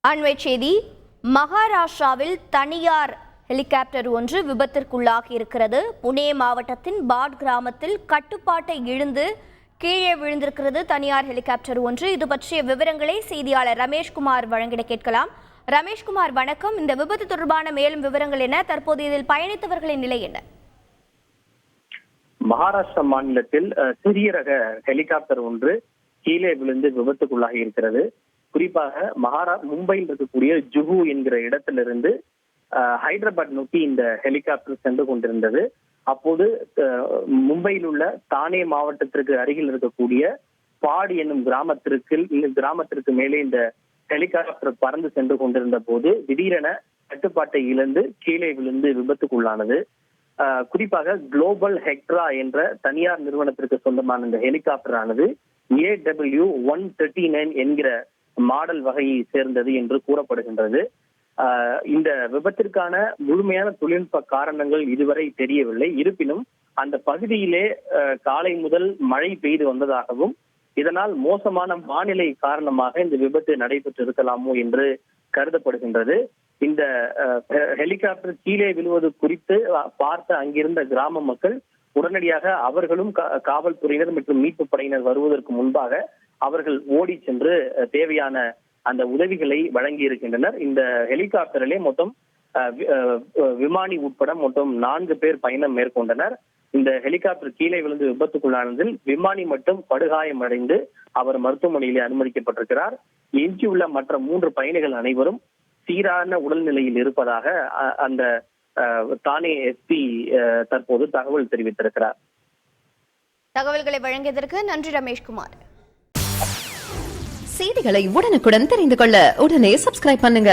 அண்மை செய்தி. மகாராஷ்டிராவில் தனியார் ஹெலிகாப்டர் ஒன்று விபத்திற்குள்ளாகி இருக்கிறது. புனே மாவட்டத்தின் பாட் கிராமத்தில் கட்டுப்பாட்டை இழந்து கீழே விழுந்திருக்கிறது தனியார் ஹெலிகாப்டர் ஒன்று. இது பற்றிய விவரங்களை செய்தியாளர் ரமேஷ்குமார் வழங்கிட கேட்கலாம். ரமேஷ்குமார், வணக்கம். இந்த விபத்து தொடர்பான மேலும் விவரங்கள் என்ன? தற்போது இதில் பயணித்தவர்களின் நிலை என்ன? மகாராஷ்டிரா மாநிலத்தில் சிறிய ரக ஹெலிகாப்டர் ஒன்று கீழே விழுந்து விபத்துக்குள்ளாகி இருக்கிறது. குறிப்பாக மும்பையில் இருக்கக்கூடிய ஜுஹு என்கிற இடத்திலிருந்து ஹைதராபாத் நோக்கி இந்த ஹெலிகாப்டர் சென்று கொண்டிருந்தது. அப்போது மும்பையில் உள்ள தானே மாவட்டத்திற்கு அருகில் இருக்கக்கூடிய பாடி என்னும் கிராமத்திற்கு மேலே இந்த ஹெலிகாப்டர் பறந்து சென்று கொண்டிருந்த போது திடீரென கட்டுப்பாட்டை இழந்து கீழே விழுந்து விபத்துக்குள்ளானது. குறிப்பாக குளோபல் ஹெக்ட்ரா என்ற தனியார் நிறுவனத்திற்கு சொந்தமான இந்த ஹெலிகாப்டர் ஆனது AW139 என்கிற மாடல் வகையை சேர்ந்தது என்று கூறப்படுகின்றது. இந்த விபத்திற்கான முழுமையான தொழில்நுட்ப காரணங்கள் இதுவரை தெரியவில்லை. இருப்பினும் அந்த பகுதியிலே காலை முதல் மழை பெய்து வந்ததாகவும் இதனால் மோசமான வானிலை காரணமாக இந்த விபத்து நடைபெற்று இருக்கலாமோ என்று கருதப்படுகின்றது. இந்த ஹெலிகாப்டர் கீழே விழுவது குறித்து பார்த்த அங்கிருந்த கிராம மக்கள் உடனடியாக அவர்களும் காவல்துறையினர் மற்றும் மீட்பு படையினர் வருவதற்கு முன்பாக அவர்கள் ஓடி சென்று தேவையான அந்த உதவிகளை வழங்கி இருக்கின்றனர். இந்த ஹெலிகாப்டரிலே மொத்தம் விமானி உட்பட மொத்தம் 4 பேர் பயணம் மேற்கொண்டனர். இந்த ஹெலிகாப்டர் கீழே விழுந்து விபத்துக்குள்ளானதில் விமானி மட்டும் படுகாயம் அடைந்து அவர் மருத்துவமனையிலே அனுமதிக்கப்பட்டிருக்கிறார். எஞ்சியுள்ள மற்ற 3 பயணிகள் அனைவரும் சீரான உடல்நிலையில் இருப்பதாக அந்த தானே எஸ்பி தற்போது தகவல் தெரிவித்திருக்கிறார். தகவல்களை வழங்கியதற்கு நன்றி ரமேஷ்குமார். செய்திகளை உடனுக்குடன் தெரிந்து கொள்ள உடனே சப்ஸ்கிரைப் பண்ணுங்க.